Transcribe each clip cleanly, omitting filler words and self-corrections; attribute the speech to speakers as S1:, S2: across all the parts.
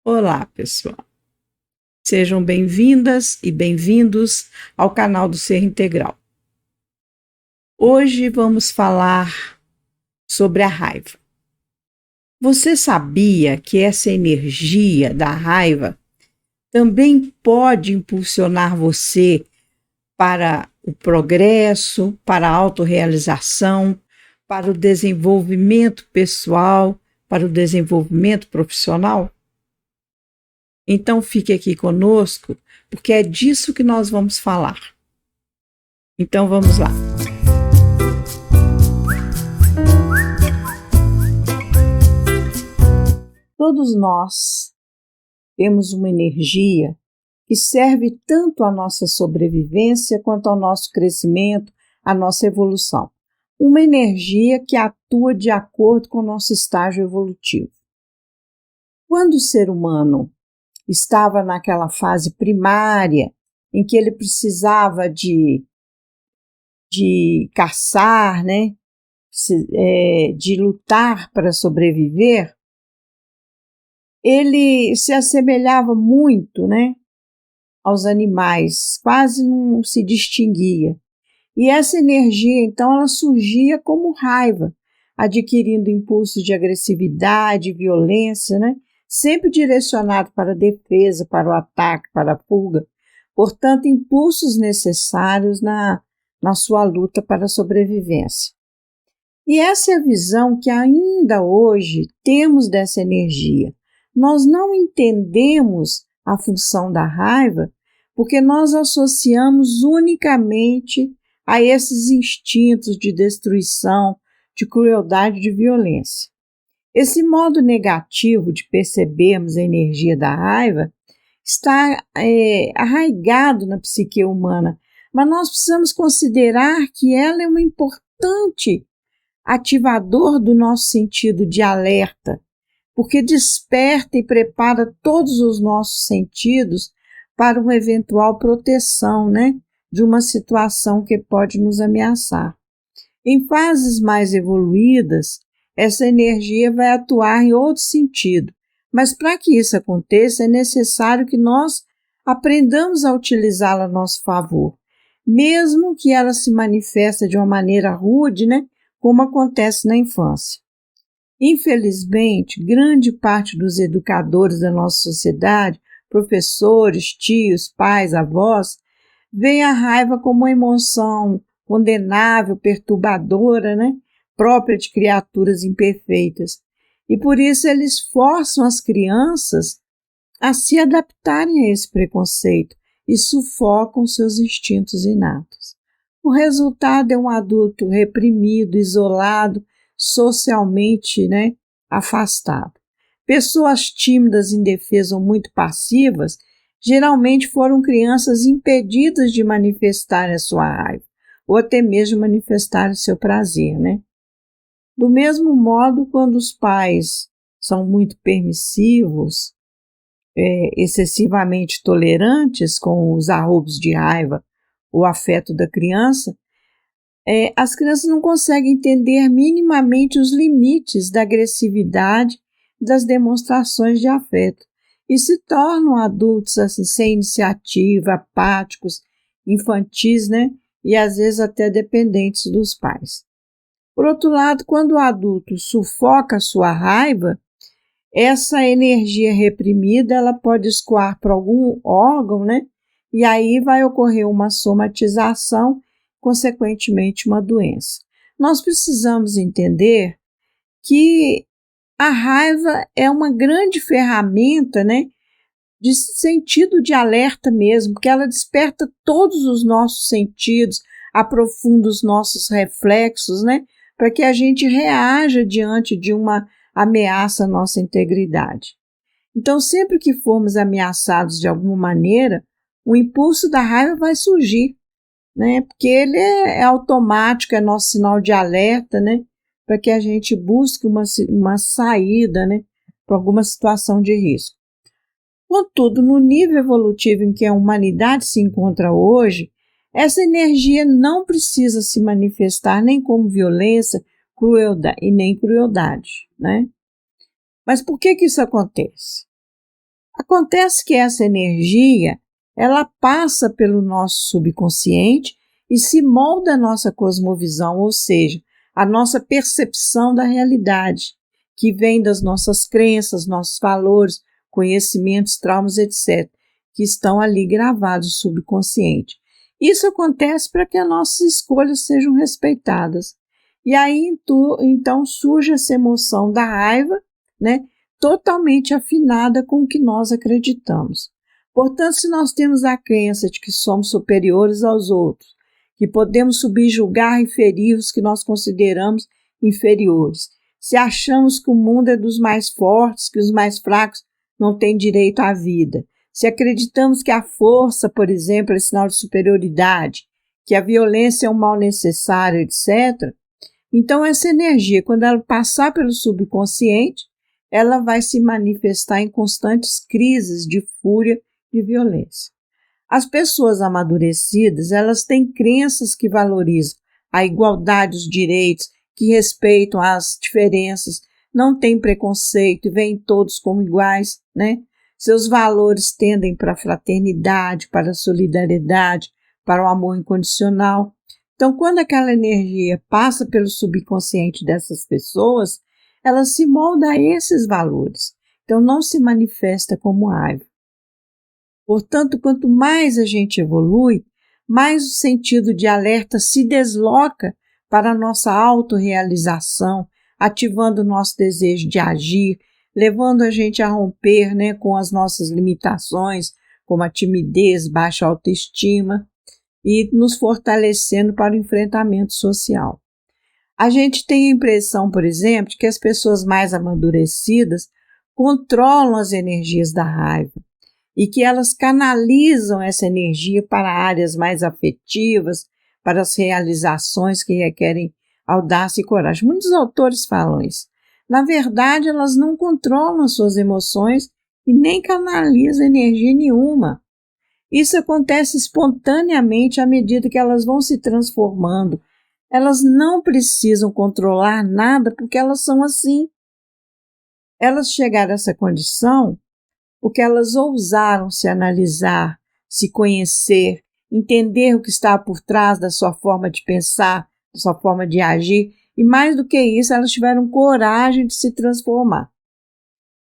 S1: Olá, pessoal. Sejam bem-vindas e bem-vindos ao canal do Ser Integral. Hoje vamos falar sobre a raiva. Você sabia que essa energia da raiva também pode impulsionar você para o progresso, para a autorrealização, para o desenvolvimento pessoal, para o desenvolvimento profissional? Então fique aqui conosco, porque é disso que nós vamos falar. Então vamos lá. Todos nós temos uma energia que serve tanto à nossa sobrevivência quanto ao nosso crescimento, à nossa evolução. Uma energia que atua de acordo com o nosso estágio evolutivo. Quando o ser humano estava naquela fase primária, em que ele precisava de caçar, né? De lutar para sobreviver, ele se assemelhava muito, né, aos animais, quase não se distinguia. E essa energia, então, ela surgia como raiva, adquirindo impulsos de agressividade, violência, né? Sempre direcionado para a defesa, para o ataque, para a fuga. Portanto, impulsos necessários na sua luta para a sobrevivência. E essa é a visão que ainda hoje temos dessa energia. Nós não entendemos a função da raiva porque nós associamos unicamente a esses instintos de destruição, de crueldade, de violência. Esse modo negativo de percebermos a energia da raiva está arraigado na psique humana, mas nós precisamos considerar que ela é um importante ativador do nosso sentido de alerta, porque desperta e prepara todos os nossos sentidos para uma eventual proteção, né, de uma situação que pode nos ameaçar. Em fases mais evoluídas, essa energia vai atuar em outro sentido, mas para que isso aconteça é necessário que nós aprendamos a utilizá-la a nosso favor, mesmo que ela se manifeste de uma maneira rude, né, como acontece na infância. Infelizmente, grande parte dos educadores da nossa sociedade, professores, tios, pais, avós, veem a raiva como uma emoção condenável, perturbadora, né? Própria de criaturas imperfeitas. E por isso eles forçam as crianças a se adaptarem a esse preconceito e sufocam seus instintos inatos. O resultado é um adulto reprimido, isolado, socialmente, né, afastado. Pessoas tímidas, indefesas ou muito passivas geralmente foram crianças impedidas de manifestar a sua raiva, ou até mesmo manifestar o seu prazer, né? Do mesmo modo, quando os pais são muito permissivos, excessivamente tolerantes com os arroubos de raiva ou afeto da criança, as crianças não conseguem entender minimamente os limites da agressividade das demonstrações de afeto e se tornam adultos assim, sem iniciativa, apáticos, infantis, né? E às vezes até dependentes dos pais. Por outro lado, quando o adulto sufoca a sua raiva, essa energia reprimida ela pode escoar para algum órgão, né? E aí vai ocorrer uma somatização, consequentemente uma doença. Nós precisamos entender que a raiva é uma grande ferramenta, né, de sentido de alerta mesmo, porque ela desperta todos os nossos sentidos, aprofunda os nossos reflexos, né, para que a gente reaja diante de uma ameaça à nossa integridade. Então, sempre que formos ameaçados de alguma maneira, o impulso da raiva vai surgir, né, porque ele é automático, é nosso sinal de alerta, né, para que a gente busque uma saída, né, para alguma situação de risco. Contudo, no nível evolutivo em que a humanidade se encontra hoje, essa energia não precisa se manifestar nem como violência, crueldade e nem crueldade, né? Mas por que isso acontece? Acontece que essa energia, ela passa pelo nosso subconsciente e se molda a nossa cosmovisão, ou seja, a nossa percepção da realidade, que vem das nossas crenças, nossos valores, conhecimentos, traumas, etc., que estão ali gravados no subconsciente. Isso acontece para que as nossas escolhas sejam respeitadas. E aí, então, surge essa emoção da raiva, né, totalmente afinada com o que nós acreditamos. Portanto, se nós temos a crença de que somos superiores aos outros, que podemos subjugar e ferir os que nós consideramos inferiores, se achamos que o mundo é dos mais fortes, que os mais fracos não têm direito à vida, se acreditamos que a força, por exemplo, é sinal de superioridade, que a violência é um mal necessário, etc., então essa energia, quando ela passar pelo subconsciente, ela vai se manifestar em constantes crises de fúria e violência. As pessoas amadurecidas, elas têm crenças que valorizam a igualdade, os direitos, que respeitam as diferenças, não têm preconceito e veem todos como iguais, né? Seus valores tendem para a fraternidade, para a solidariedade, para o amor incondicional. Então, quando aquela energia passa pelo subconsciente dessas pessoas, ela se molda a esses valores. Então, não se manifesta como raiva. Portanto, quanto mais a gente evolui, mais o sentido de alerta se desloca para a nossa autorrealização, ativando o nosso desejo de agir, levando a gente a romper, né, com as nossas limitações, como a timidez, baixa autoestima, e nos fortalecendo para o enfrentamento social. A gente tem a impressão, por exemplo, de que as pessoas mais amadurecidas controlam as energias da raiva e que elas canalizam essa energia para áreas mais afetivas, para as realizações que requerem audácia e coragem. Muitos autores falam isso. Na verdade, elas não controlam as suas emoções e nem canalizam energia nenhuma. Isso acontece espontaneamente à medida que elas vão se transformando. Elas não precisam controlar nada porque elas são assim. Elas chegaram a essa condição porque elas ousaram se analisar, se conhecer, entender o que está por trás da sua forma de pensar, da sua forma de agir, e mais do que isso, elas tiveram coragem de se transformar.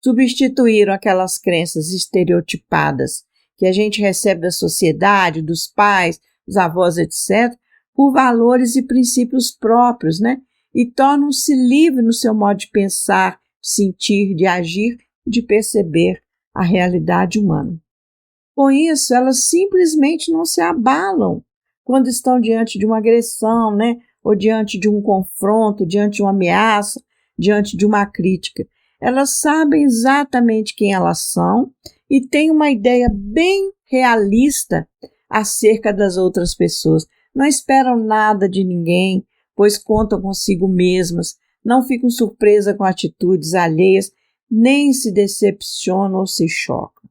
S1: Substituíram aquelas crenças estereotipadas que a gente recebe da sociedade, dos pais, dos avós, etc., por valores e princípios próprios, né? E tornam-se livres no seu modo de pensar, de sentir, de agir, de perceber a realidade humana. Com isso, elas simplesmente não se abalam quando estão diante de uma agressão, né? Ou diante de um confronto, diante de uma ameaça, diante de uma crítica. Elas sabem exatamente quem elas são e têm uma ideia bem realista acerca das outras pessoas. Não esperam nada de ninguém, pois contam consigo mesmas, não ficam surpresas com atitudes alheias, nem se decepcionam ou se chocam.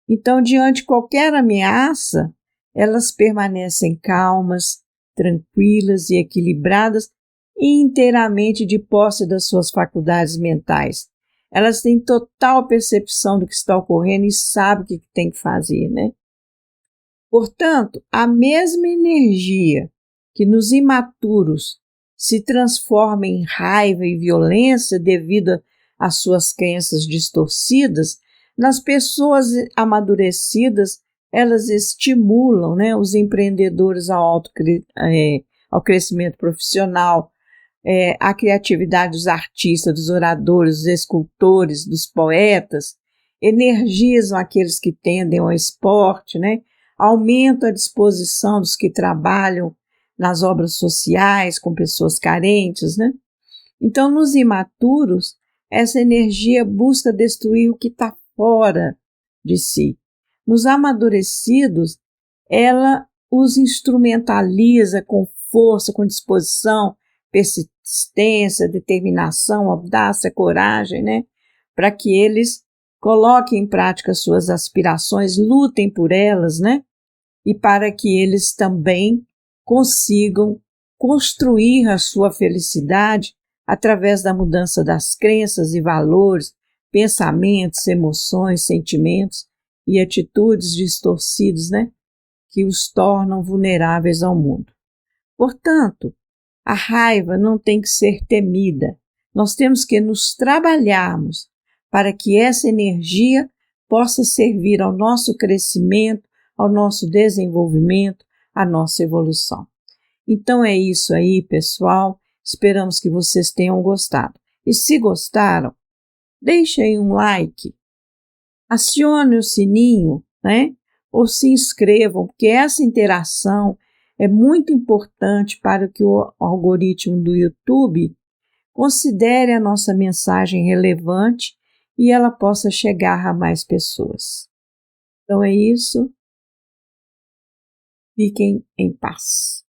S1: Então, diante de qualquer ameaça, elas permanecem calmas, tranquilas e equilibradas e inteiramente de posse das suas faculdades mentais. Elas têm total percepção do que está ocorrendo e sabem o que tem que fazer, né? Portanto, a mesma energia que nos imaturos se transforma em raiva e violência devido às suas crenças distorcidas, nas pessoas amadurecidas, elas estimulam, né, os empreendedores ao crescimento profissional, a criatividade dos artistas, dos oradores, dos escultores, dos poetas, energizam aqueles que tendem ao esporte, né, aumentam a disposição dos que trabalham nas obras sociais com pessoas carentes, né? Então, nos imaturos, essa energia busca destruir o que está fora de si. Nos amadurecidos, ela os instrumentaliza com força, com disposição, persistência, determinação, audácia, coragem, né? Para que eles coloquem em prática suas aspirações, lutem por elas, né? E para que eles também consigam construir a sua felicidade através da mudança das crenças e valores, pensamentos, emoções, sentimentos e atitudes distorcidas, né, que os tornam vulneráveis ao mundo. Portanto, a raiva não tem que ser temida. Nós temos que nos trabalharmos para que essa energia possa servir ao nosso crescimento, ao nosso desenvolvimento, à nossa evolução. Então é isso aí, pessoal. Esperamos que vocês tenham gostado. E se gostaram, deixem um like, acione o sininho, né? Ou se inscrevam, porque essa interação é muito importante para que o algoritmo do YouTube considere a nossa mensagem relevante e ela possa chegar a mais pessoas. Então é isso. Fiquem em paz.